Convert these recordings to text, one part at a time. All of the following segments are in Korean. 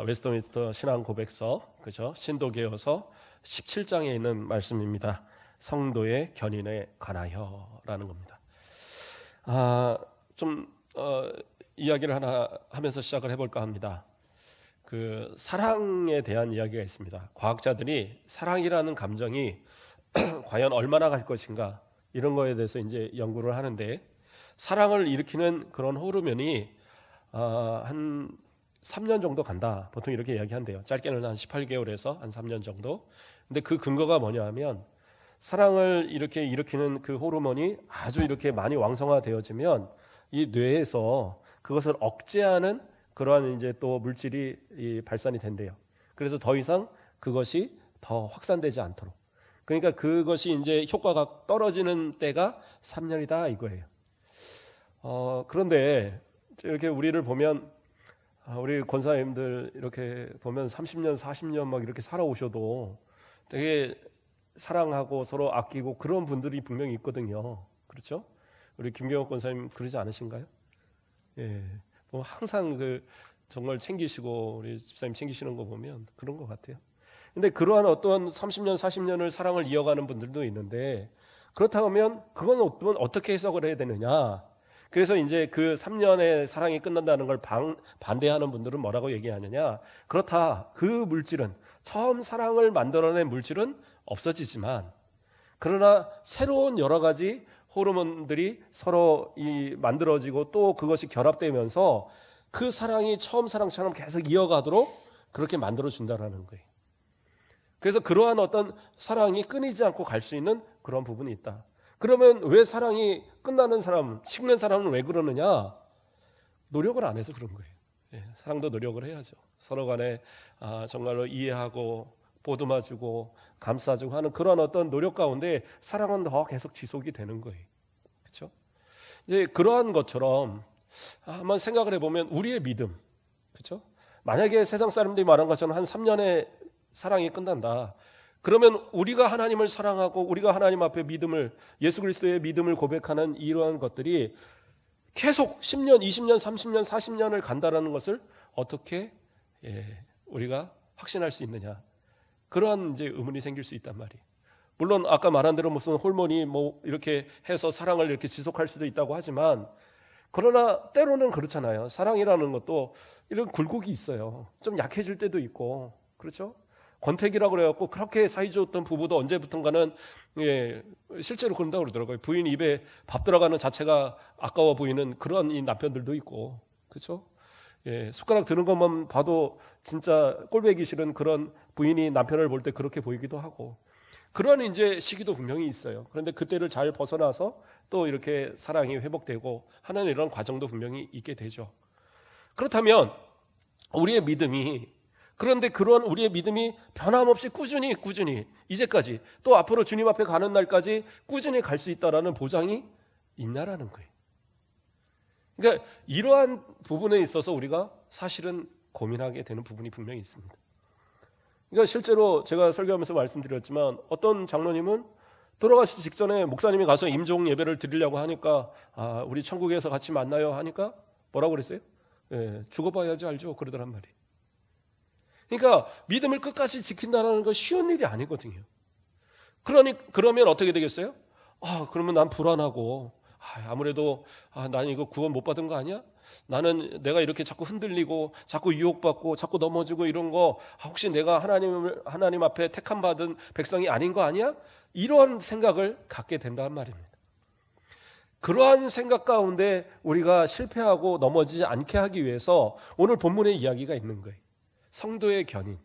웨스트민스터 신앙 고백서, 그죠? 신도계여서 17장에 있는 말씀입니다. 성도의 견인에 관하여라는 겁니다. 이야기를 하나 하면서 시작을 해볼까 합니다. 그 사랑에 대한 이야기가 있습니다. 과학자들이 사랑이라는 감정이 과연 얼마나 갈 것인가 이런 거에 대해서 이제 연구를 하는데, 사랑을 일으키는 그런 호르몬이 한 3년 정도 간다, 보통 이렇게 이야기한대요. 짧게는 한 18개월에서 한 3년 정도. 근데 그 근거가 뭐냐 하면, 사랑을 이렇게 일으키는 그 호르몬이 아주 이렇게 많이 왕성화되어지면 이 뇌에서 그것을 억제하는 그러한 이제 또 물질이 발산이 된대요. 그래서 더 이상 그것이 더 확산되지 않도록, 그러니까 그것이 이제 효과가 떨어지는 때가 3년이다 이거예요. 그런데 이렇게 우리를 보면, 우리 권사님들 이렇게 보면 30년 40년 막 이렇게 살아오셔도 되게 사랑하고 서로 아끼고 그런 분들이 분명히 있거든요. 그렇죠? 우리 김경옥 권사님 그러지 않으신가요? 예, 뭐 항상 정말 챙기시고 우리 집사님 챙기시는 거 보면 그런 것 같아요. 근데 그러한 어떤 30년 40년을 사랑을 이어가는 분들도 있는데, 그렇다고 하면 그건 어떻게 해석을 해야 되느냐? 그래서 이제 그 3년의 사랑이 끝난다는 걸 반대하는 분들은 뭐라고 얘기하느냐? 그렇다, 그 물질은, 처음 사랑을 만들어낸 물질은 없어지지만, 그러나 새로운 여러 가지 호르몬들이 서로 만들어지고 또 그것이 결합되면서 그 사랑이 처음 사랑처럼 계속 이어가도록 그렇게 만들어준다라는 거예요. 그래서 그러한 어떤 사랑이 끊이지 않고 갈 수 있는 그런 부분이 있다. 그러면 왜 사랑이 끝나는 사람, 식는 사람은 왜 그러느냐? 노력을 안 해서 그런 거예요. 예, 사랑도 노력을 해야죠. 서로 간에 정말로 이해하고 보듬어주고 감싸주고 하는 그런 어떤 노력 가운데 사랑은 더 계속 지속이 되는 거예요. 그렇죠? 이제 그러한 것처럼 한번 생각을 해보면 우리의 믿음, 그렇죠? 만약에 세상 사람들이 말한 것처럼 한 3년의 사랑이 끝난다. 그러면 우리가 하나님을 사랑하고 우리가 하나님 앞에 믿음을, 예수 그리스도의 믿음을 고백하는 이러한 것들이 계속 10년, 20년, 30년, 40년을 간다라는 것을 어떻게 우리가 확신할 수 있느냐? 그러한 이제 의문이 생길 수 있단 말이에요. 물론 아까 말한 대로 무슨 호르몬이 뭐 이렇게 해서 사랑을 이렇게 지속할 수도 있다고 하지만, 그러나 때로는 그렇잖아요. 사랑이라는 것도 이런 굴곡이 있어요. 좀 약해질 때도 있고, 그렇죠? 권태기라고 그래갖고 그렇게 사이좋았던 부부도 언제부턴가는 실제로 그런다고 그러더라고요. 부인 입에 밥 들어가는 자체가 아까워 보이는 그런 이 남편들도 있고, 그렇죠? 숟가락 드는 것만 봐도 진짜 꼴보기 싫은 그런 부인이 남편을 볼 때 그렇게 보이기도 하고, 그런 이제 시기도 분명히 있어요. 그런데 그때를 잘 벗어나서 또 이렇게 사랑이 회복되고 하는 이런 과정도 분명히 있게 되죠. 그렇다면 우리의 믿음이, 그런데 그런 우리의 믿음이 변함없이 꾸준히 이제까지 또 앞으로 주님 앞에 가는 날까지 꾸준히 갈 수 있다라는 보장이 있냐라는 거예요. 그러니까 이러한 부분에 있어서 우리가 사실은 고민하게 되는 부분이 분명히 있습니다. 그러니까 실제로 제가 설교하면서 말씀드렸지만, 어떤 장로님은 돌아가시기 직전에 목사님이 가서 임종 예배를 드리려고 하니까 우리 천국에서 같이 만나요 하니까 뭐라고 그랬어요? 죽어봐야지 알죠, 그러더란 말이에요. 그러니까 믿음을 끝까지 지킨다는 건 쉬운 일이 아니거든요. 그러면 어떻게 되겠어요? 그러면 난 불안하고, 아무래도 난 이거 구원 못 받은 거 아니야? 나는 내가 이렇게 자꾸 흔들리고 자꾸 유혹받고 자꾸 넘어지고 이런 거, 혹시 내가 하나님 앞에 택함 받은 백성이 아닌 거 아니야? 이런 생각을 갖게 된단 말입니다. 그러한 생각 가운데 우리가 실패하고 넘어지지 않게 하기 위해서 오늘 본문의 이야기가 있는 거예요. 성도의 견인.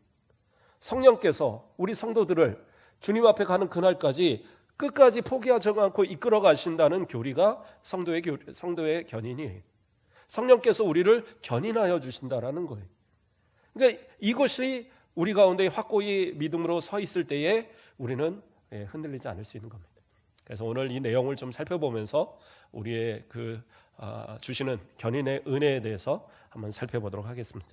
성령께서 우리 성도들을 주님 앞에 가는 그날까지 끝까지 포기하지 않고 이끌어 가신다는 교리가 성도의 견인이에요. 성령께서 우리를 견인하여 주신다라는 거예요. 그러니까 이것이 우리 가운데 확고히 믿음으로 서 있을 때에 우리는 흔들리지 않을 수 있는 겁니다. 그래서 오늘 이 내용을 좀 살펴보면서 우리의 주시는 견인의 은혜에 대해서 한번 살펴보도록 하겠습니다.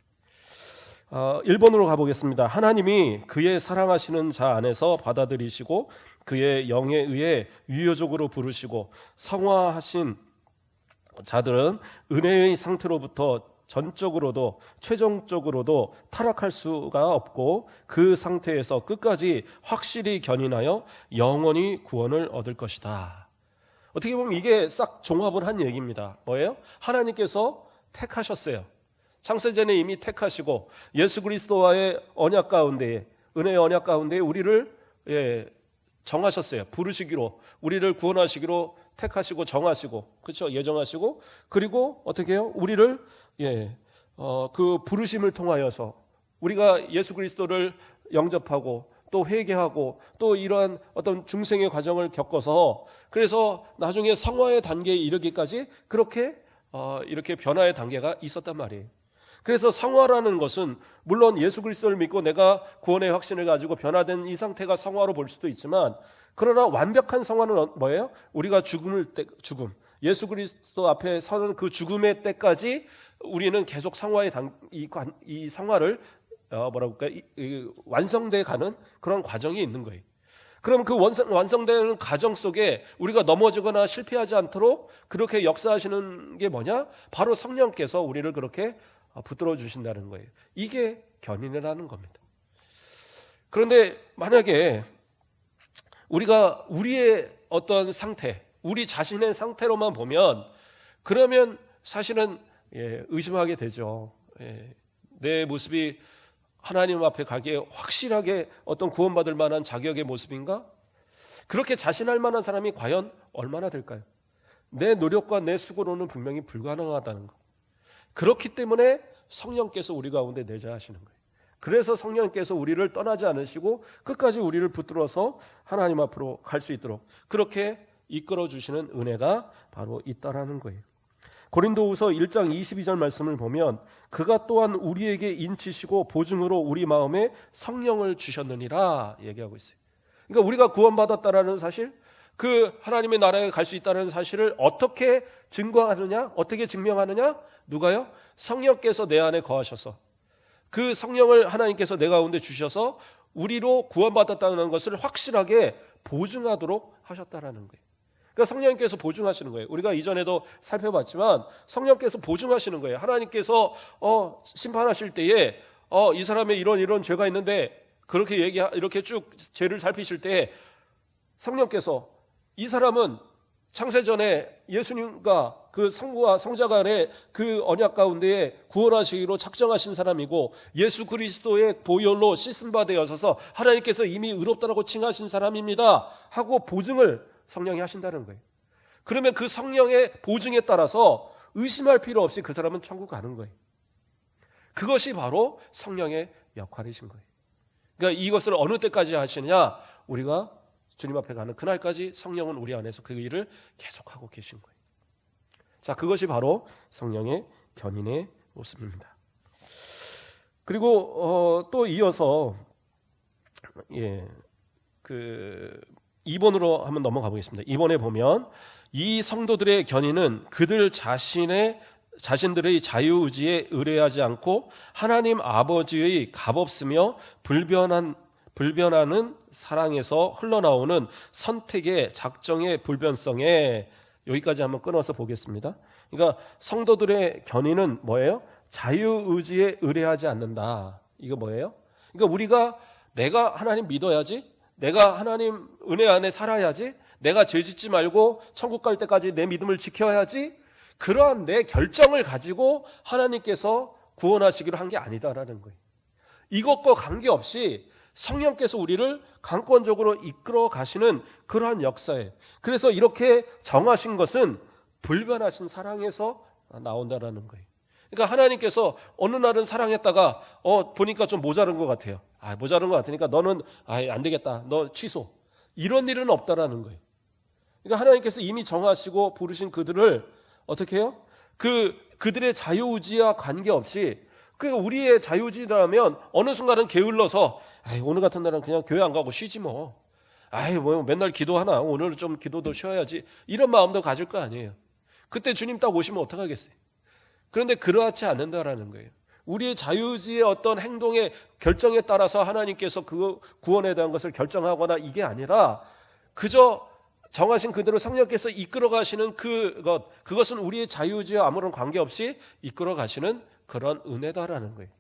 1번으로 가보겠습니다. 하나님이 그의 사랑하시는 자 안에서 받아들이시고 그의 영에 의해 유효적으로 부르시고 성화하신 자들은 은혜의 상태로부터 전적으로도 최종적으로도 타락할 수가 없고 그 상태에서 끝까지 확실히 견인하여 영원히 구원을 얻을 것이다. 어떻게 보면 이게 싹 종합을 한 얘기입니다. 뭐예요? 하나님께서 택하셨어요. 창세전에 이미 택하시고 예수 그리스도와의 언약 가운데에, 은혜의 언약 가운데에 우리를 정하셨어요. 부르시기로, 우리를 구원하시기로 택하시고 정하시고, 그렇죠? 예정하시고, 그리고 어떻게 해요? 우리를 그 부르심을 통하여서 우리가 예수 그리스도를 영접하고 또 회개하고 또 이러한 어떤 중생의 과정을 겪어서, 그래서 나중에 성화의 단계에 이르기까지 그렇게 이렇게 변화의 단계가 있었단 말이에요. 그래서 성화라는 것은 물론 예수 그리스도를 믿고 내가 구원의 확신을 가지고 변화된 이 상태가 성화로 볼 수도 있지만, 그러나 완벽한 성화는 뭐예요? 우리가 죽음, 예수 그리스도 앞에 서는 그 죽음의 때까지 우리는 계속 성화의 이 성화를 완성돼 가는 그런 과정이 있는 거예요. 그럼 그 완성되는 과정 속에 우리가 넘어지거나 실패하지 않도록 그렇게 역사하시는 게 뭐냐? 바로 성령께서 우리를 그렇게 붙들어 주신다는 거예요. 이게 견인이라는 겁니다. 그런데 만약에 우리가 우리의 어떤 상태, 우리 자신의 상태로만 보면, 그러면 사실은 의심하게 되죠. 내 모습이 하나님 앞에 가기에 확실하게 어떤 구원받을 만한 자격의 모습인가? 그렇게 자신할 만한 사람이 과연 얼마나 될까요? 내 노력과 내 수고로는 분명히 불가능하다는 것. 그렇기 때문에 성령께서 우리 가운데 내재하시는 거예요. 그래서 성령께서 우리를 떠나지 않으시고 끝까지 우리를 붙들어서 하나님 앞으로 갈 수 있도록 그렇게 이끌어 주시는 은혜가 바로 있다라는 거예요. 고린도후서 1장 22절 말씀을 보면 그가 또한 우리에게 인치시고 보증으로 우리 마음에 성령을 주셨느니라 얘기하고 있어요. 그러니까 우리가 구원받았다라는 사실, 그 하나님의 나라에 갈 수 있다는 사실을 어떻게 증거하느냐, 어떻게 증명하느냐? 누가요? 성령께서 내 안에 거하셔서, 그 성령을 하나님께서 내 가운데 주셔서 우리로 구원받았다는 것을 확실하게 보증하도록 하셨다라는 거예요. 그러니까 성령께서 보증하시는 거예요. 우리가 이전에도 살펴봤지만 성령께서 보증하시는 거예요. 하나님께서 심판하실 때에 이 사람의 이런 죄가 있는데 그렇게 이렇게 쭉 죄를 살피실 때에 성령께서 이 사람은 창세전에 예수님과 그 성부와 성자 간의 그 언약 가운데에 구원하시기로 작정하신 사람이고 예수 그리스도의 보혈로 씻은 바 되어서 하나님께서 이미 의롭다라고 칭하신 사람입니다 하고 보증을 성령이 하신다는 거예요. 그러면 그 성령의 보증에 따라서 의심할 필요 없이 그 사람은 천국 가는 거예요. 그것이 바로 성령의 역할이신 거예요. 그러니까 이것을 어느 때까지 하시느냐? 우리가 주님 앞에 가는 그날까지 성령은 우리 안에서 그 일을 계속하고 계신 거예요. 자, 그것이 바로 성령의 견인의 모습입니다. 그리고 또 이어서 2번으로 한번 넘어가 보겠습니다. 2번에 보면 이 성도들의 견인은 그들 자신들의 자유의지에 의뢰하지 않고 하나님 아버지의 값없으며 불변하는 사랑에서 흘러나오는 선택의 작정의 불변성에, 여기까지 한번 끊어서 보겠습니다. 그러니까 성도들의 견인은 뭐예요? 자유의지에 의뢰하지 않는다. 이거 뭐예요? 그러니까 우리가 내가 하나님 믿어야지, 내가 하나님 은혜 안에 살아야지, 내가 죄 짓지 말고 천국 갈 때까지 내 믿음을 지켜야지, 그러한 내 결정을 가지고 하나님께서 구원하시기로 한 게 아니다라는 거예요. 이것과 관계없이 성령께서 우리를 강권적으로 이끌어 가시는 그러한 역사예요. 그래서 이렇게 정하신 것은 불변하신 사랑에서 나온다라는 거예요. 그러니까 하나님께서 어느 날은 사랑했다가 보니까 좀 모자른 것 같아요. 모자른 것 같으니까 너는 안 되겠다, 너 취소, 이런 일은 없다라는 거예요. 그러니까 하나님께서 이미 정하시고 부르신 그들을 어떻게 해요? 그들의 자유의지와 관계없이, 그러니까 우리의 자유의지라면 어느 순간은 게을러서 오늘 같은 날은 그냥 교회 안 가고 쉬지 뭐 맨날 기도하나, 오늘은 좀 기도도 쉬어야지, 이런 마음도 가질 거 아니에요. 그때 주님 딱 오시면 어떡하겠어요? 그런데 그렇지 않는다라는 거예요. 우리의 자유의지의 어떤 행동의 결정에 따라서 하나님께서 그 구원에 대한 것을 결정하거나 이게 아니라 그저 정하신 그대로 성령께서 이끌어 가시는 그것은 우리의 자유의지와 아무런 관계없이 이끌어 가시는 그런 은혜다라는 거예요.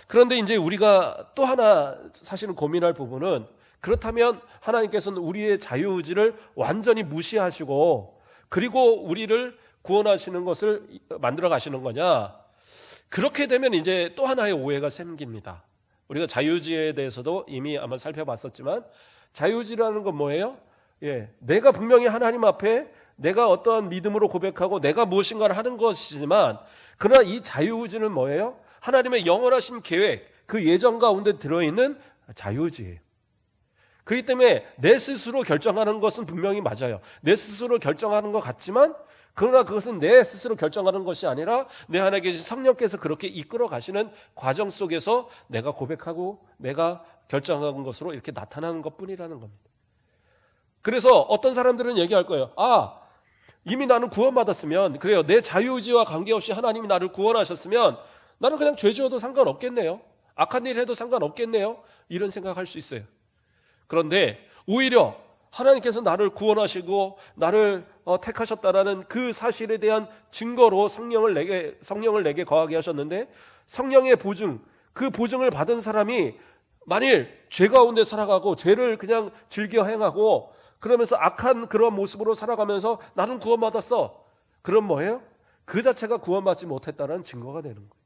그런데 이제 우리가 또 하나 사실은 고민할 부분은, 그렇다면 하나님께서는 우리의 자유의지를 완전히 무시하시고 그리고 우리를 구원하시는 것을 만들어 가시는 거냐? 그렇게 되면 이제 또 하나의 오해가 생깁니다. 우리가 자유의지에 대해서도 이미 아마 살펴봤었지만, 자유의지라는 건 뭐예요? 내가 분명히 하나님 앞에 내가 어떠한 믿음으로 고백하고 내가 무엇인가를 하는 것이지만, 그러나 이 자유의지는 뭐예요? 하나님의 영원하신 계획, 그 예정 가운데 들어있는 자유의지예요. 그렇기 때문에 내 스스로 결정하는 것은 분명히 맞아요. 내 스스로 결정하는 것 같지만, 그러나 그것은 내 스스로 결정하는 것이 아니라 내 안에 계신 성령께서 그렇게 이끌어 가시는 과정 속에서 내가 고백하고 내가 결정한 것으로 이렇게 나타나는 것뿐이라는 겁니다. 그래서 어떤 사람들은 얘기할 거예요. 이미 나는 구원받았으면, 그래요, 내 자유의지와 관계없이 하나님이 나를 구원하셨으면 나는 그냥 죄 지어도 상관없겠네요. 악한 일 해도 상관없겠네요. 이런 생각할 수 있어요. 그런데 오히려 하나님께서 나를 구원하시고 나를 택하셨다라는 그 사실에 대한 증거로 성령을 내게 거하게 하셨는데, 성령의 보증, 그 보증을 받은 사람이 만일 죄 가운데 살아가고 죄를 그냥 즐겨 행하고 그러면서 악한 그런 모습으로 살아가면서 나는 구원받았어, 그럼 뭐예요? 그 자체가 구원받지 못했다는 증거가 되는 거예요.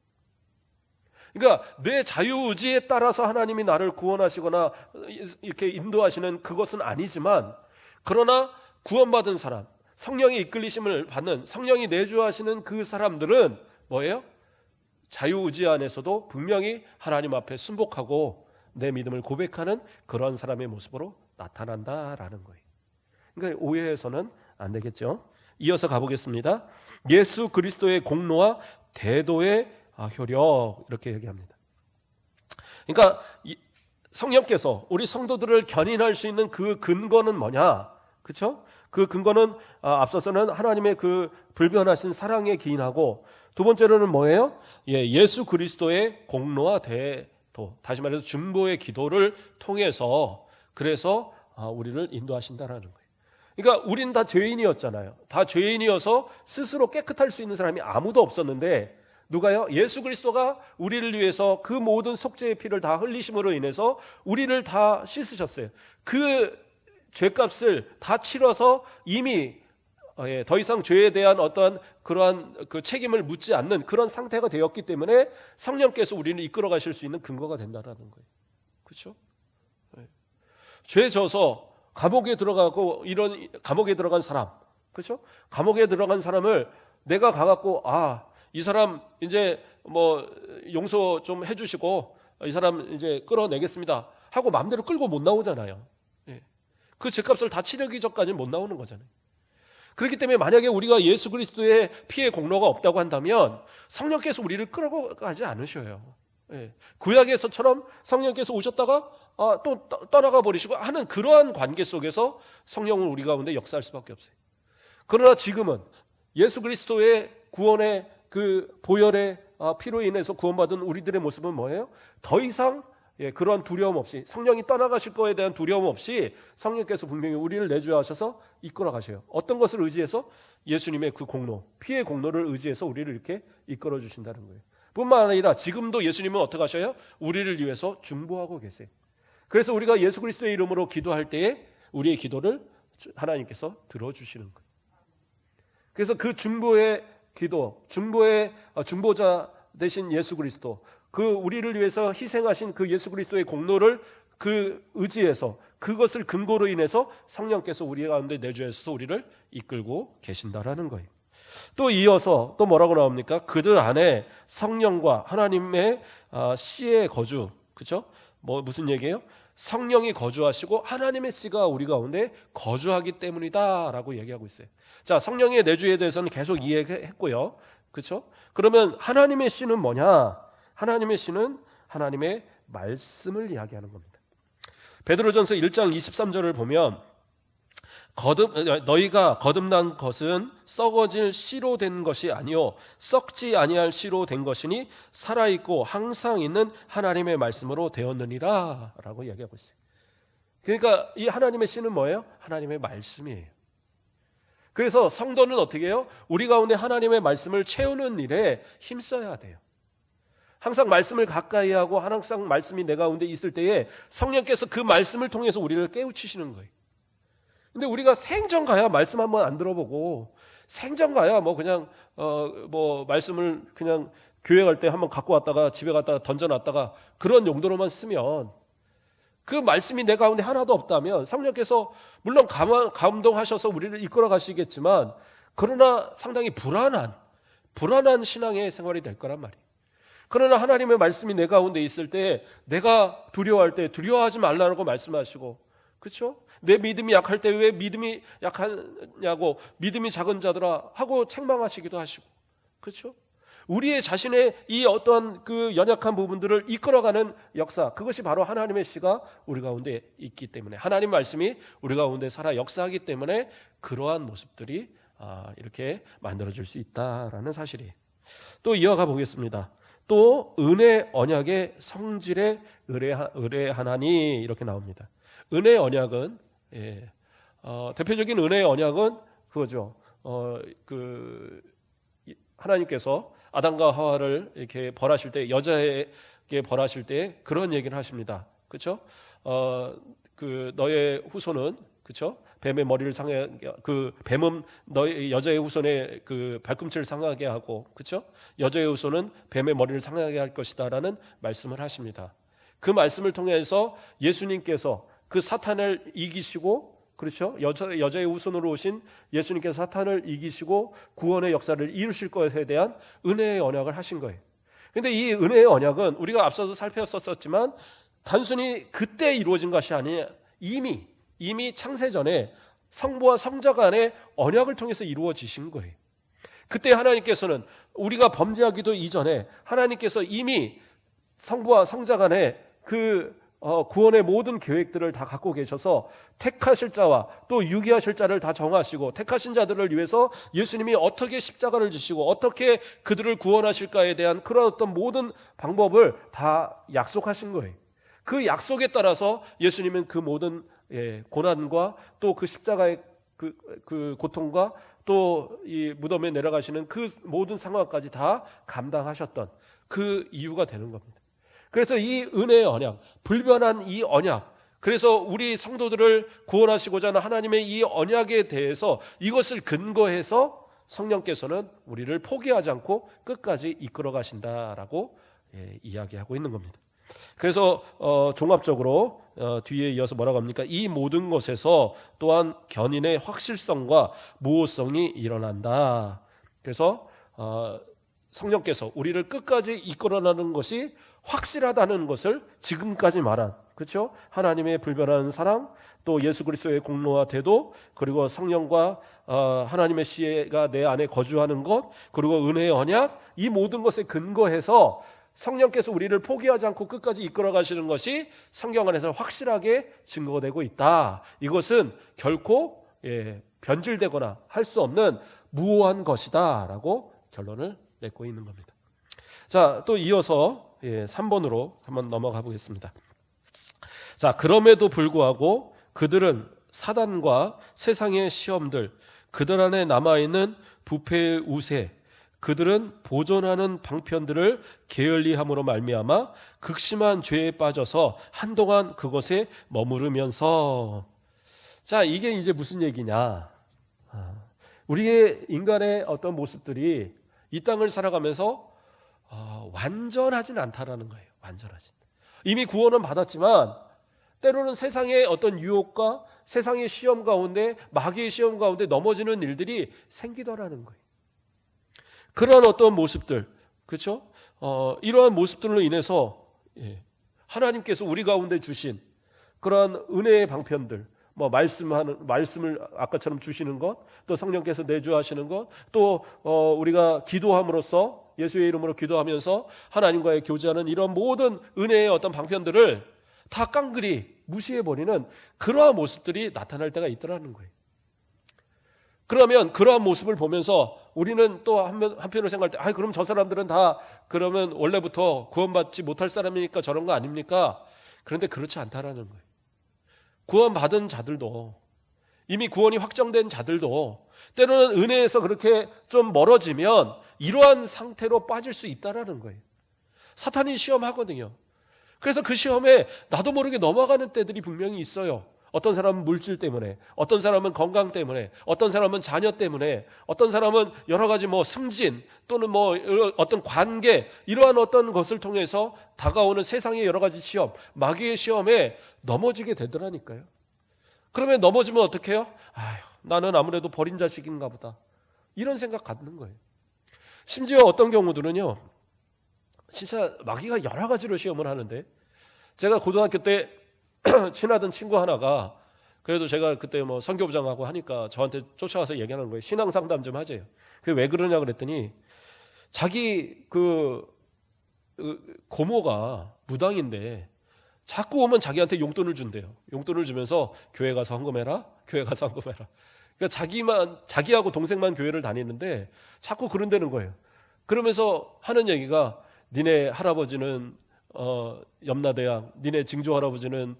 그러니까 내 자유의지에 따라서 하나님이 나를 구원하시거나 이렇게 인도하시는 그것은 아니지만, 그러나 구원받은 사람, 성령의 이끌리심을 받는, 성령이 내주하시는 그 사람들은 뭐예요? 자유의지 안에서도 분명히 하나님 앞에 순복하고 내 믿음을 고백하는 그런 사람의 모습으로 나타난다라는 거예요. 그러니까 오해해서는 안 되겠죠. 이어서 가보겠습니다. 예수 그리스도의 공로와 대도의 효력, 이렇게 얘기합니다. 그러니까 성령께서 우리 성도들을 견인할 수 있는 그 근거는 뭐냐? 그렇죠? 그 근거는 앞서서는 하나님의 그 불변하신 사랑에 기인하고, 두 번째로는 뭐예요? 예수 그리스도의 공로와 대도, 다시 말해서 중보의 기도를 통해서, 그래서 우리를 인도하신다라는 거예요. 그러니까 우리는 다 죄인이었잖아요. 다 죄인이어서 스스로 깨끗할 수 있는 사람이 아무도 없었는데, 누가요? 예수 그리스도가 우리를 위해서 그 모든 속죄의 피를 다 흘리심으로 인해서 우리를 다 씻으셨어요. 그 죄값을 다 치러서 이미 더 이상 죄에 대한 어떤 그러한 그 책임을 묻지 않는 그런 상태가 되었기 때문에 성령께서 우리를 이끌어 가실 수 있는 근거가 된다라는 거예요. 그렇죠? 죄 져서 감옥에 들어가고, 이런 감옥에 들어간 사람, 그렇죠? 감옥에 들어간 사람을 내가 가갖고 이 사람 이제 뭐 용서 좀 해주시고 이 사람 이제 끌어내겠습니다 하고 마음대로 끌고 못 나오잖아요. 그 죄값을 다 치르기 전까지는 못 나오는 거잖아요. 그렇기 때문에 만약에 우리가 예수 그리스도의 피의 공로가 없다고 한다면 성령께서 우리를 끌어가지 않으셔요. 구약에서처럼 성령께서 오셨다가 또 떠나가 버리시고 하는 그러한 관계 속에서 성령은 우리 가운데 역사할 수밖에 없어요. 그러나 지금은 예수 그리스도의 구원의 그 보혈의 피로 인해서 구원받은 우리들의 모습은 뭐예요? 더 이상 그러한 두려움 없이, 성령이 떠나가실 거에 대한 두려움 없이 성령께서 분명히 우리를 내주하셔서 이끌어 가셔요. 어떤 것을 의지해서? 예수님의 그 공로, 피의 공로를 의지해서 우리를 이렇게 이끌어 주신다는 거예요. 뿐만 아니라 지금도 예수님은 어떻게 하셔요? 우리를 위해서 중보하고 계세요. 그래서 우리가 예수 그리스도의 이름으로 기도할 때에 우리의 기도를 하나님께서 들어주시는 거예요. 그래서 그 중보의 기도, 중보의 중보자 되신 예수 그리스도, 그 우리를 위해서 희생하신 그 예수 그리스도의 공로를 그 의지해서, 그것을 근거로 인해서 성령께서 우리 가운데 내주해서 우리를 이끌고 계신다라는 거예요. 또 이어서 또 뭐라고 나옵니까? 그들 안에 성령과 하나님의 씨의 거주, 그렇죠? 무슨 얘기예요? 성령이 거주하시고 하나님의 씨가 우리 가운데 거주하기 때문이다라고 얘기하고 있어요. 자, 성령의 내주에 대해서는 계속 이해했고요. 그렇죠? 그러면 하나님의 씨는 뭐냐? 하나님의 씨는 하나님의 말씀을 이야기하는 겁니다. 베드로전서 1장 23절을 보면 너희가 거듭난 것은 썩어질 씨로 된 것이 아니요 썩지 아니할 씨로 된 것이니 살아있고 항상 있는 하나님의 말씀으로 되었느니라 라고 이야기하고 있어요. 그러니까 이 하나님의 씨는 뭐예요? 하나님의 말씀이에요. 그래서 성도는 어떻게 해요? 우리 가운데 하나님의 말씀을 채우는 일에 힘써야 돼요. 항상 말씀을 가까이 하고 항상 말씀이 내 가운데 있을 때에 성령께서 그 말씀을 통해서 우리를 깨우치시는 거예요. 근데 우리가 생전 가야 말씀 한번 안 들어보고 생전 가야 뭐 그냥 말씀을 그냥 교회 갈 때 한번 갖고 왔다가 집에 갔다가 던져놨다가 그런 용도로만 쓰면 그 말씀이 내 가운데 하나도 없다면 성령께서 물론 감동하셔서 우리를 이끌어 가시겠지만 그러나 상당히 불안한 신앙의 생활이 될 거란 말이에요. 그러나 하나님의 말씀이 내 가운데 있을 때 내가 두려워할 때 두려워하지 말라고 말씀하시고, 그렇죠? 내 믿음이 약할 때 왜 믿음이 약하냐고 믿음이 작은 자들아 하고 책망하시기도 하시고, 그렇죠? 우리의 자신의 이 어떠한 그 연약한 부분들을 이끌어가는 역사, 그것이 바로 하나님의 씨가 우리 가운데 있기 때문에, 하나님 말씀이 우리 가운데 살아 역사하기 때문에 그러한 모습들이 이렇게 만들어질 수 있다라는 사실이에요. 또 이어가 보겠습니다. 또 은혜 언약의 성질에 의뢰하나니 이렇게 나옵니다. 은혜 언약은 대표적인 은혜의 언약은 그거죠. 하나님께서 아담과 하와를 이렇게 벌하실 때, 여자에게 벌하실 때 그런 얘기를 하십니다. 그렇죠? 너의 후손은, 그렇죠? 뱀의 머리를 상하게, 뱀은 너의 여자의 후손의 그 발꿈치를 상하게 하고, 그렇죠? 여자의 후손은 뱀의 머리를 상하게 할 것이다라는 말씀을 하십니다. 그 말씀을 통해서 예수님께서 그 사탄을 이기시고, 그렇죠? 여자의 후손으로 오신 예수님께서 사탄을 이기시고 구원의 역사를 이루실 것에 대한 은혜의 언약을 하신 거예요. 그런데 이 은혜의 언약은 우리가 앞서도 살펴봤었지만 단순히 그때 이루어진 것이 아니라 이미 창세전에 성부와 성자 간의 언약을 통해서 이루어지신 거예요. 그때 하나님께서는 우리가 범죄하기도 이전에 하나님께서 이미 성부와 성자 간의 구원의 모든 계획들을 다 갖고 계셔서 택하실 자와 또 유기하실 자를 다 정하시고, 택하신 자들을 위해서 예수님이 어떻게 십자가를 지시고 어떻게 그들을 구원하실까에 대한 그런 어떤 모든 방법을 다 약속하신 거예요. 그 약속에 따라서 예수님은 그 모든 고난과 또 그 십자가의 그 고통과 또 이 무덤에 내려가시는 그 모든 상황까지 다 감당하셨던 그 이유가 되는 겁니다. 그래서 이 은혜의 언약, 불변한 이 언약, 그래서 우리 성도들을 구원하시고자 하는 하나님의 이 언약에 대해서 이것을 근거해서 성령께서는 우리를 포기하지 않고 끝까지 이끌어 가신다라고 이야기하고 있는 겁니다. 그래서 종합적으로 뒤에 이어서 뭐라고 합니까? 이 모든 것에서 또한 견인의 확실성과 무호성이 일어난다. 그래서 성령께서 우리를 끝까지 이끌어나는 것이 확실하다는 것을 지금까지 말한, 그렇죠? 하나님의 불변한 사랑, 또 예수 그리스도의 공로와 태도, 그리고 성령과 하나님의 씨가 내 안에 거주하는 것, 그리고 은혜의 언약, 이 모든 것에 근거해서 성령께서 우리를 포기하지 않고 끝까지 이끌어 가시는 것이 성경 안에서 확실하게 증거되고 있다. 이것은 결코 변질되거나 할 수 없는 무오한 것이다 라고 결론을 맺고 있는 겁니다. 자, 또 이어서 3번으로 한번 넘어가 보겠습니다. 자, 그럼에도 불구하고 그들은 사단과 세상의 시험들, 그들 안에 남아있는 부패의 우세, 그들은 보존하는 방편들을 게을리함으로 말미암아 극심한 죄에 빠져서 한동안 그것에 머무르면서, 자, 이게 이제 무슨 얘기냐? 우리의 인간의 어떤 모습들이 이 땅을 살아가면서 완전하진 않다라는 거예요. 완전하지. 이미 구원은 받았지만 때로는 세상의 어떤 유혹과 세상의 시험 가운데, 마귀의 시험 가운데 넘어지는 일들이 생기더라는 거예요. 그러한 어떤 모습들, 그렇죠? 이러한 모습들로 인해서 하나님께서 우리 가운데 주신 그러한 은혜의 방편들, 말씀을 아까처럼 주시는 것, 또 성령께서 내주하시는 것, 또 우리가 기도함으로써 예수의 이름으로 기도하면서 하나님과의 교제하는 이런 모든 은혜의 어떤 방편들을 다 깡그리 무시해버리는 그러한 모습들이 나타날 때가 있더라는 거예요. 그러면 그러한 모습을 보면서 우리는 또 한편으로 생각할 때, 그럼 저 사람들은 다 그러면 원래부터 구원받지 못할 사람이니까 저런 거 아닙니까? 그런데 그렇지 않다라는 거예요. 구원받은 자들도, 이미 구원이 확정된 자들도 때로는 은혜에서 그렇게 좀 멀어지면 이러한 상태로 빠질 수 있다라는 거예요. 사탄이 시험하거든요. 그래서 그 시험에 나도 모르게 넘어가는 때들이 분명히 있어요. 어떤 사람은 물질 때문에, 어떤 사람은 건강 때문에, 어떤 사람은 자녀 때문에, 어떤 사람은 여러 가지 승진 또는 어떤 관계, 이러한 어떤 것을 통해서 다가오는 세상의 여러 가지 시험, 마귀의 시험에 넘어지게 되더라니까요. 그러면 넘어지면 어떻게 해요? 아휴, 나는 아무래도 버린 자식인가 보다. 이런 생각 갖는 거예요. 심지어 어떤 경우들은요, 진짜 마귀가 여러 가지로 시험을 하는데, 제가 고등학교 때 친하던 친구 하나가, 그래도 제가 그때 선교부장하고 하니까 저한테 쫓아와서 얘기하는 거예요. 신앙 상담 좀 하재요. 그게 왜 그러냐 그랬더니, 자기 고모가 무당인데 자꾸 오면 자기한테 용돈을 준대요. 용돈을 주면서 교회 가서 헌금해라, 교회 가서 헌금해라. 그러니까 자기하고 동생만 교회를 다니는데 자꾸 그런다는 거예요. 그러면서 하는 얘기가, 니네 할아버지는 염라대왕, 니네 증조 할아버지는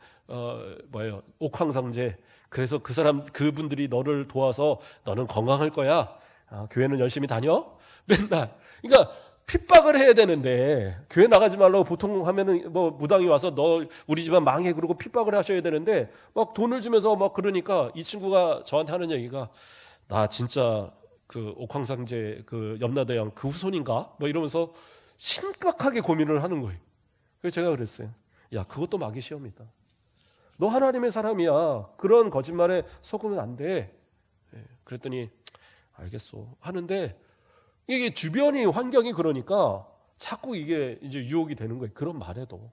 옥황상제. 그래서 그분들이 너를 도와서 너는 건강할 거야. 교회는 열심히 다녀. 맨날. 그러니까 핍박을 해야 되는데, 교회 나가지 말라고 보통 하면은 무당이 와서 너 우리 집안 망해 그러고 핍박을 하셔야 되는데, 막 돈을 주면서 그러니까 이 친구가 저한테 하는 얘기가, 나 진짜 그 옥황상제 그 염라대왕 그 후손인가? 이러면서 심각하게 고민을 하는 거예요. 그래서 제가 그랬어요. 야, 그것도 마귀 시험이다. 너 하나님의 사람이야. 그런 거짓말에 속으면 안 돼. 그랬더니 알겠어 하는데, 이게 주변이 환경이 그러니까 자꾸 이게 이제 유혹이 되는 거예요. 그런 말에도.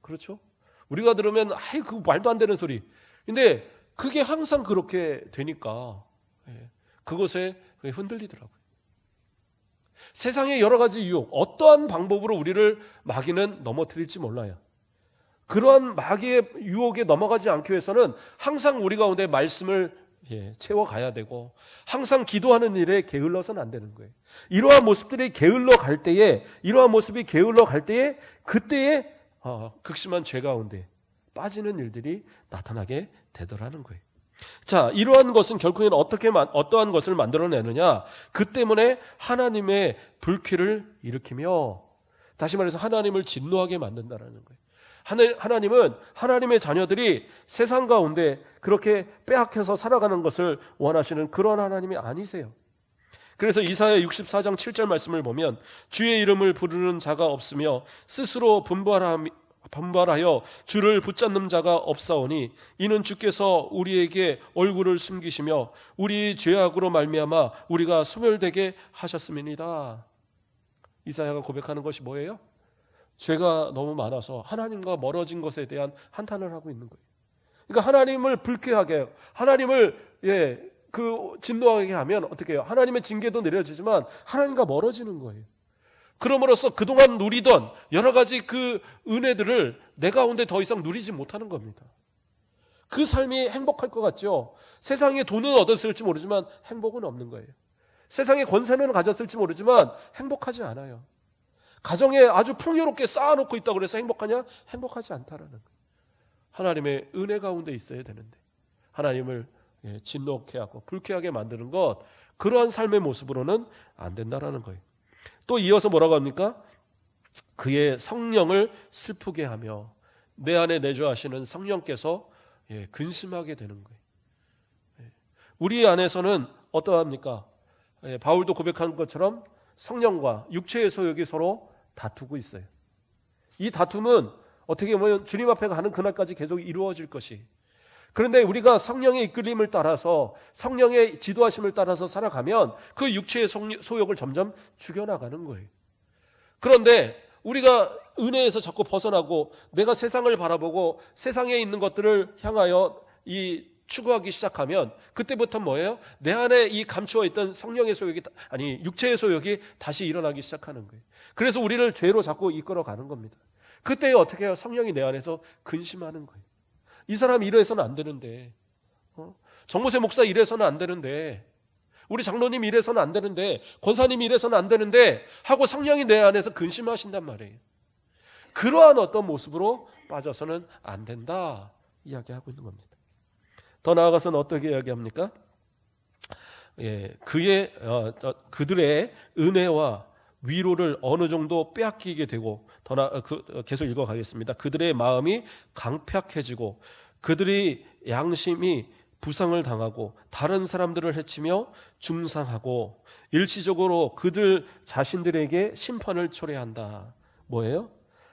그렇죠? 우리가 들으면 그 말도 안 되는 소리. 근데 그게 항상 그렇게 되니까 그것에 흔들리더라고요. 세상의 여러 가지 유혹, 어떠한 방법으로 우리를 마귀는 넘어뜨릴지 몰라요. 그러한 마귀의 유혹에 넘어가지 않기 위해서는 항상 우리 가운데 말씀을 채워가야 되고, 항상 기도하는 일에 게을러서는 안 되는 거예요. 이러한 모습이 게을러 갈 때에, 그때에 극심한 죄 가운데 빠지는 일들이 나타나게 되더라는 거예요. 자, 이러한 것은 결국에는 어떠한 것을 만들어내느냐? 그 때문에 하나님의 불쾌를 일으키며, 다시 말해서 하나님을 진노하게 만든다라는 거예요. 하나님은 하나님의 자녀들이 세상 가운데 그렇게 빼앗겨서 살아가는 것을 원하시는 그런 하나님이 아니세요. 그래서 이사야 64장 7절 말씀을 보면, 주의 이름을 부르는 자가 없으며 스스로 분발하여 주를 붙잡는 자가 없사오니 이는 주께서 우리에게 얼굴을 숨기시며 우리 죄악으로 말미암아 우리가 소멸되게 하셨음이니이다. 이사야가 고백하는 것이 뭐예요? 죄가 너무 많아서 하나님과 멀어진 것에 대한 한탄을 하고 있는 거예요. 그러니까 하나님을 불쾌하게, 하나님을 진노하게 하면 어떻게 해요? 하나님의 징계도 내려지지만 하나님과 멀어지는 거예요. 그럼으로써 그동안 누리던 여러 가지 그 은혜들을 내 가운데 더 이상 누리지 못하는 겁니다. 그 삶이 행복할 것 같죠? 세상에 돈은 얻었을지 모르지만 행복은 없는 거예요. 세상에 권세는 가졌을지 모르지만 행복하지 않아요. 가정에 아주 풍요롭게 쌓아놓고 있다고 해서 행복하냐? 행복하지 않다라는 거예요. 하나님의 은혜 가운데 있어야 되는데 하나님을 진노케 하고 불쾌하게 만드는 것, 그러한 삶의 모습으로는 안 된다라는 거예요. 또 이어서 뭐라고 합니까? 그의 성령을 슬프게 하며, 내 안에 내주하시는 성령께서 근심하게 되는 거예요. 우리 안에서는 어떠합니까? 바울도 고백한 것처럼 성령과 육체의 소욕이 서로 다투고 있어요. 이 다툼은 어떻게 보면 주님 앞에 가는 그날까지 계속 이루어질 것이. 그런데 우리가 성령의 이끌림을 따라서, 성령의 지도하심을 따라서 살아가면 그 육체의 소욕을 점점 죽여나가는 거예요. 그런데 우리가 은혜에서 자꾸 벗어나고 내가 세상을 바라보고 세상에 있는 것들을 향하여 추구하기 시작하면 그때부터 뭐예요? 내 안에 이 감추어 있던 성령의 소욕이, 육체의 소욕이 다시 일어나기 시작하는 거예요. 그래서 우리를 죄로 자꾸 이끌어가는 겁니다. 그때 어떻게 해요? 성령이 내 안에서 근심하는 거예요. 이 사람이 이래서는 안 되는데, 정무세 목사 이래서는 안 되는데, 우리 장로님 이래서는 안 되는데, 권사님이 이래서는 안 되는데 하고 성령이 내 안에서 근심하신단 말이에요. 그러한 어떤 모습으로 빠져서는 안 된다 이야기하고 있는 겁니다. 더 나아가서는 어떻게 이야기합니까? 그들의 은혜와 위로를 어느 정도 빼앗기게 되고 계속 읽어가겠습니다. 그들의 마음이 강팍해지고 그들의 양심이 부상을 당하고 다른 사람들을 해치며 중상하고 일시적으로 그들 자신들에게 심판을 초래한다. 뭐예요?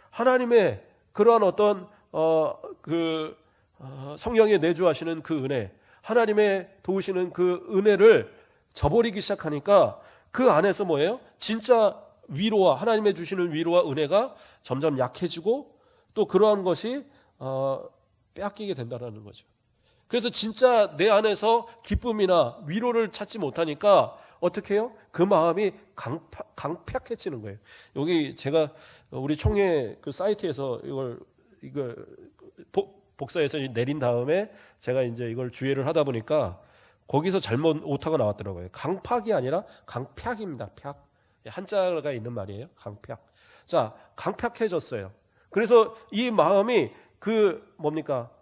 하나님의 그러한 어떤 성령에 내주하시는 그 은혜, 하나님의 도우시는 그 은혜를 저버리기 시작하니까 그 안에서 뭐예요? 진짜 위로와 하나님의 주시는 위로와 은혜가 점점 약해지고 또 그러한 것이 빼앗기게 된다는 거죠. 그래서 진짜 내 안에서 기쁨이나 위로를 찾지 못하니까 어떻게 해요? 그 마음이 강팍해지는 거예요. 여기 제가 우리 총회 그 사이트에서 이걸 복사해서 내린 다음에 제가 이제 이걸 주의를 하다 보니까 거기서 잘못 오타가 나왔더라고요. 강팍이 아니라 강팍입니다. 팍. 한자가 있는 말이에요. 강팍. 자, 강팍해졌어요. 그래서 이 마음이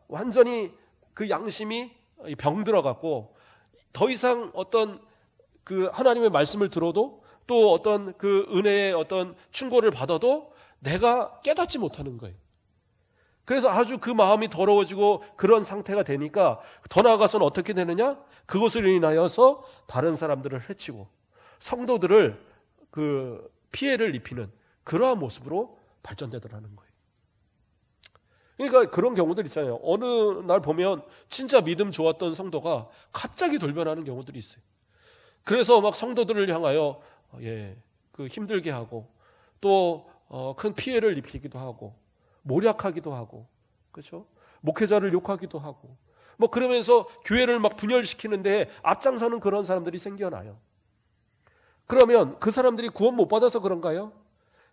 완전히 그 양심이 병들어갖고 더 이상 어떤 그 하나님의 말씀을 들어도 또 어떤 그 은혜의 어떤 충고를 받아도 내가 깨닫지 못하는 거예요. 그래서 아주 그 마음이 더러워지고 그런 상태가 되니까 더 나아가서는 어떻게 되느냐? 그것을 인하여서 다른 사람들을 해치고 성도들을 그 피해를 입히는 그러한 모습으로 발전되더라는 거예요. 그러니까 그런 경우들 있잖아요. 어느 날 보면 진짜 믿음 좋았던 성도가 갑자기 돌변하는 경우들이 있어요. 그래서 막 성도들을 향하여 힘들게 하고 또 큰 피해를 입히기도 하고 모략하기도 하고, 그렇죠? 목회자를 욕하기도 하고, 뭐 그러면서 교회를 막 분열시키는데 앞장서는 그런 사람들이 생겨나요. 그러면 그 사람들이 구원 못 받아서 그런가요?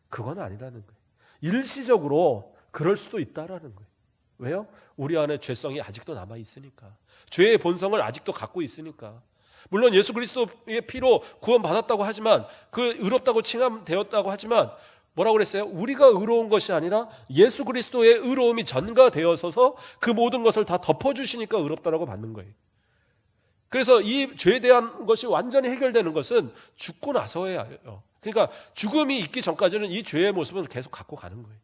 그건 아니라는 거예요. 일시적으로 그럴 수도 있다라는 거예요. 왜요? 우리 안에 죄성이 아직도 남아 있으니까, 죄의 본성을 아직도 갖고 있으니까. 물론 예수 그리스도의 피로 구원 받았다고 하지만, 그 의롭다고 칭함되었다고 하지만 뭐라고 그랬어요? 우리가 의로운 것이 아니라 예수 그리스도의 의로움이 전가되어서서 그 모든 것을 다 덮어주시니까 의롭다라고 받는 거예요. 그래서 이 죄에 대한 것이 완전히 해결되는 것은 죽고 나서예요. 그러니까 죽음이 있기 전까지는 이 죄의 모습은 계속 갖고 가는 거예요.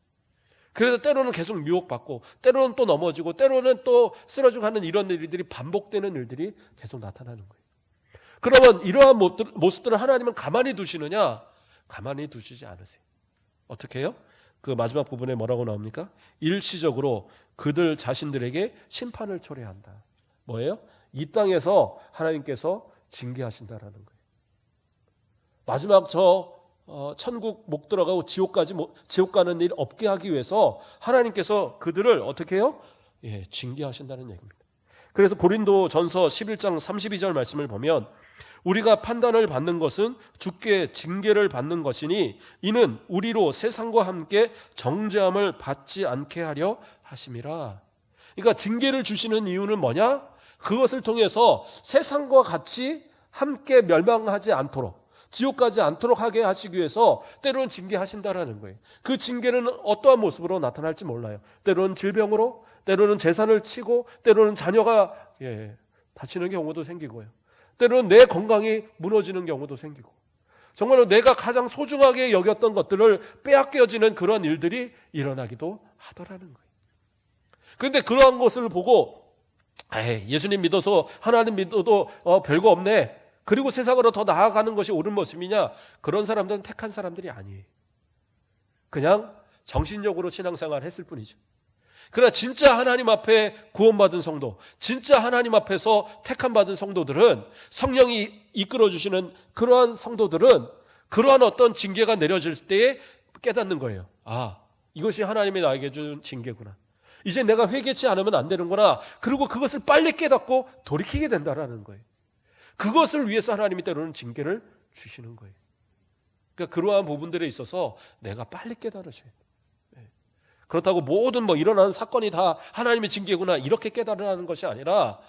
그래서 때로는 계속 유혹받고 때로는 또 넘어지고 때로는 또 쓰러지고 하는 이런 일들이 반복되는 일들이 계속 나타나는 거예요. 그러면 이러한 모습들을 하나님은 가만히 두시느냐? 가만히 두시지 않으세요. 어떻게 해요? 그 마지막 부분에 뭐라고 나옵니까? 일시적으로 그들 자신들에게 심판을 초래한다. 뭐예요? 이 땅에서 하나님께서 징계하신다라는 거예요. 마지막 천국 못 들어가고 지옥 가는 일 없게 하기 위해서 하나님께서 그들을 어떻게 해요? 징계하신다는 얘기입니다. 그래서 고린도전서 11장 32절 말씀을 보면 우리가 판단을 받는 것은 주께 징계를 받는 것이니 이는 우리로 세상과 함께 정죄함을 받지 않게 하려 하심이라. 그러니까 징계를 주시는 이유는 뭐냐? 그것을 통해서 세상과 같이 함께 멸망하지 않도록, 지옥 가지 않도록 하게 하시기 위해서 때로는 징계하신다라는 거예요. 그 징계는 어떠한 모습으로 나타날지 몰라요. 때로는 질병으로, 때로는 재산을 치고, 때로는 자녀가 다치는 경우도 생기고요. 때로는 내 건강이 무너지는 경우도 생기고, 정말로 내가 가장 소중하게 여겼던 것들을 빼앗겨지는 그런 일들이 일어나기도 하더라는 거예요. 그런데 그러한 것을 보고 예수님 믿어서 하나님 믿어도 별거 없네, 그리고 세상으로 더 나아가는 것이 옳은 모습이냐? 그런 사람들은 택한 사람들이 아니에요. 그냥 정신적으로 신앙생활을 했을 뿐이죠. 그러나 진짜 하나님 앞에 구원받은 성도, 진짜 하나님 앞에서 택함받은 성도들은, 성령이 이끌어주시는 그러한 성도들은 그러한 어떤 징계가 내려질 때에 깨닫는 거예요. 아, 이것이 하나님이 나에게 준 징계구나. 이제 내가 회개치 않으면 안 되는구나. 그리고 그것을 빨리 깨닫고 돌이키게 된다라는 거예요. 그것을 위해서 하나님이 때로는 징계를 주시는 거예요. 그러니까 그러한 부분들에 있어서 내가 빨리 깨달으셔야 돼요. 그렇다고 모든 일어나는 사건이 다 하나님의 징계구나 이렇게 깨달으라는 것이 아니라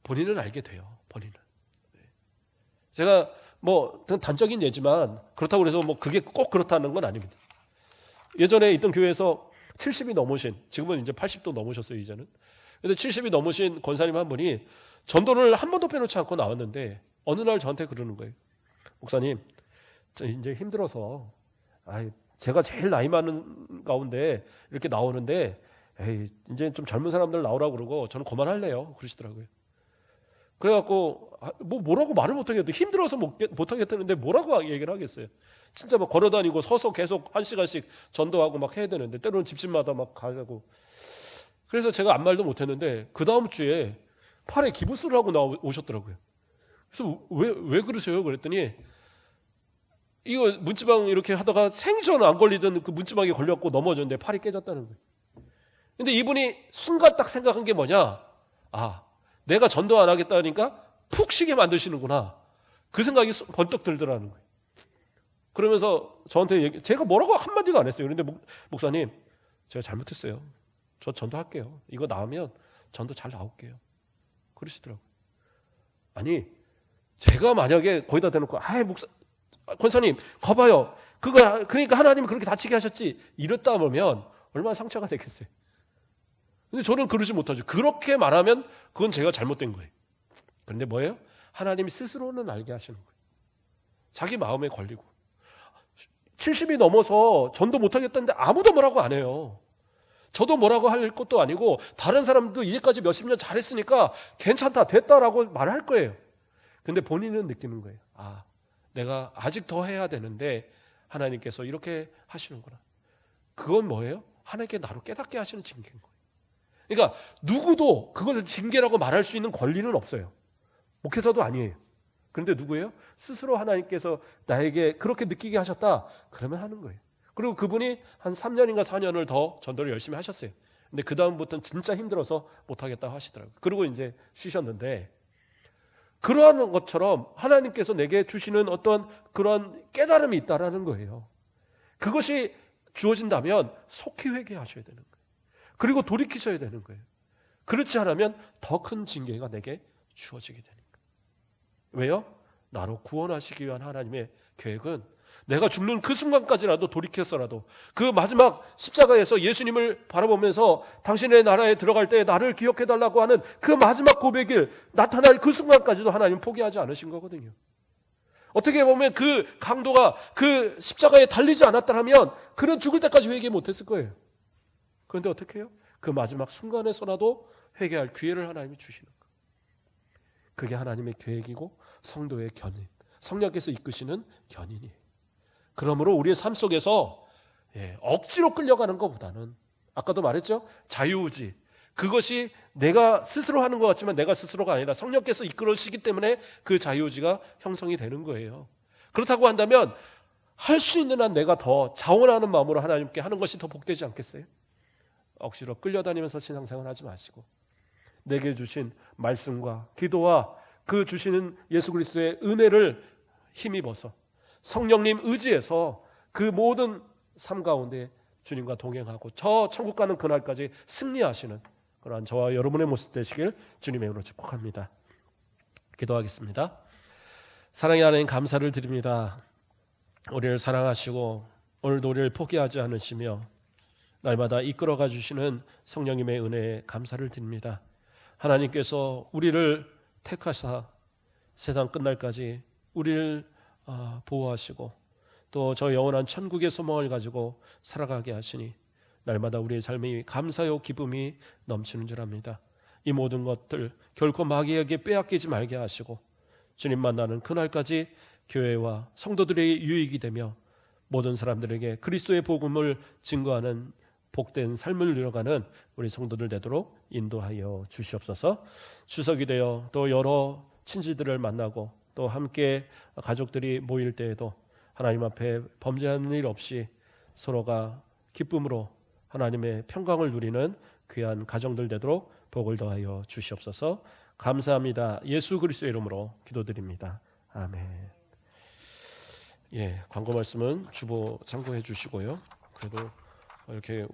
본인은 알게 돼요. 본인은. 제가 단적인 예지만 그렇다고 해서 그게 꼭 그렇다는 건 아닙니다. 예전에 있던 교회에서 70이 넘으신, 지금은 이제 80도 넘으셨어요, 이제는. 근데 70이 넘으신 권사님 한 분이 전도를 한 번도 빼놓지 않고 나왔는데 어느 날 저한테 그러는 거예요. 목사님, 이제 힘들어서 제가 제일 나이 많은 가운데 이렇게 나오는데 이제 좀 젊은 사람들 나오라고 그러고 저는 그만할래요. 그러시더라고요. 그래갖고 뭐라고 말을 못하겠다. 힘들어서 못하겠다는데 뭐라고 얘기를 하겠어요. 진짜 막 걸어다니고 서서 계속 1시간씩 전도하고 막 해야 되는데 때로는 집집마다 막 가자고. 그래서 제가 아무 말도 못했는데 그 다음 주에 팔에 기부스를 하고 오셨더라고요. 그래서 왜 그러세요? 그랬더니 이거 문지방 이렇게 하다가 생전 안 걸리던 그 문지방에 걸렸고 넘어졌는데 팔이 깨졌다는 거예요. 근데 이분이 순간 딱 생각한 게 뭐냐? 내가 전도 안 하겠다니까 푹 쉬게 만드시는구나. 그 생각이 번뜩 들더라는 거예요. 그러면서 저한테 제가 뭐라고 한마디도 안 했어요. 그런데 목사님, 제가 잘못했어요. 저 전도할게요. 이거 나오면 전도 잘 나올게요. 그러시더라고요. 아니, 제가 만약에 거기다 대놓고 권사님 거봐요. 그러니까 하나님이 그렇게 다치게 하셨지. 이랬다 보면 얼마나 상처가 되겠어요. 근데 저는 그러지 못하죠. 그렇게 말하면 그건 제가 잘못된 거예요. 그런데 뭐예요? 하나님이 스스로는 알게 하시는 거예요. 자기 마음에 걸리고 70이 넘어서 전도 못하겠다는데 아무도 뭐라고 안 해요. 저도 뭐라고 할 것도 아니고 다른 사람도 이제까지 몇십 년 잘했으니까 괜찮다 됐다라고 말할 거예요. 근데 본인은 느끼는 거예요. 내가 아직 더 해야 되는데 하나님께서 이렇게 하시는구나. 그건 뭐예요? 하나님께 나로 깨닫게 하시는 징계인 거예요. 그러니까 누구도 그걸 징계라고 말할 수 있는 권리는 없어요. 목회자도 아니에요. 그런데 누구예요? 스스로 하나님께서 나에게 그렇게 느끼게 하셨다. 그러면 하는 거예요. 그리고 그분이 한 3년인가 4년을 더 전도를 열심히 하셨어요. 근데 그 다음부터는 진짜 힘들어서 못하겠다고 하시더라고요. 그리고 이제 쉬셨는데 그러한 것처럼 하나님께서 내게 주시는 어떤 그런 깨달음이 있다라는 거예요. 그것이 주어진다면 속히 회개하셔야 되는 거예요. 그리고 돌이키셔야 되는 거예요. 그렇지 않으면 더 큰 징계가 내게 주어지게 되는 거예요. 왜요? 나로 구원하시기 위한 하나님의 계획은 내가 죽는 그 순간까지라도 돌이켜서라도 그 마지막 십자가에서 예수님을 바라보면서 당신의 나라에 들어갈 때 나를 기억해달라고 하는 그 마지막 고백일 나타날 그 순간까지도 하나님 포기하지 않으신 거거든요. 어떻게 보면 그 강도가 그 십자가에 달리지 않았다면 그는 죽을 때까지 회개 못했을 거예요. 그런데 어떻게 해요? 그 마지막 순간에서라도 회개할 기회를 하나님이 주시는 거예요. 그게 하나님의 계획이고 성도의 견인, 성령께서 이끄시는 견인이에요. 그러므로 우리의 삶 속에서 억지로 끌려가는 것보다는 아까도 말했죠? 자유의지. 그것이 내가 스스로 하는 것 같지만 내가 스스로가 아니라 성령께서 이끌어주시기 때문에 그 자유의지가 형성이 되는 거예요. 그렇다고 한다면 할 수 있는 한 내가 더 자원하는 마음으로 하나님께 하는 것이 더 복되지 않겠어요? 억지로 끌려다니면서 신앙생활 하지 마시고 내게 주신 말씀과 기도와 그 주시는 예수 그리스도의 은혜를 힘입어서 성령님 의지해서 그 모든 삶 가운데 주님과 동행하고 저 천국 가는 그날까지 승리하시는 그러한 저와 여러분의 모습 되시길 주님의 이름으로 축복합니다. 기도하겠습니다. 사랑의 하나님 감사를 드립니다. 우리를 사랑하시고 오늘도 우리를 포기하지 않으시며 날마다 이끌어가 주시는 성령님의 은혜에 감사를 드립니다. 하나님께서 우리를 택하사 세상 끝날까지 우리를 보호하시고 또 저 영원한 천국의 소망을 가지고 살아가게 하시니 날마다 우리의 삶이 감사요 기쁨이 넘치는 줄 압니다. 이 모든 것들 결코 마귀에게 빼앗기지 말게 하시고 주님 만나는 그날까지 교회와 성도들의 유익이 되며 모든 사람들에게 그리스도의 복음을 증거하는 복된 삶을 누려가는 우리 성도들 되도록 인도하여 주시옵소서. 추석이 되어 또 여러 친지들을 만나고 또 함께 가족들이 모일 때에도 하나님 앞에 범죄하는 일 없이 서로가 기쁨으로 하나님의 평강을 누리는 귀한 가정들 되도록 복을 더하여 주시옵소서. 감사합니다. 예수 그리스도의 이름으로 기도드립니다. 아멘. 광고 말씀은 주보 참고해 주시고요. 그래도 이렇게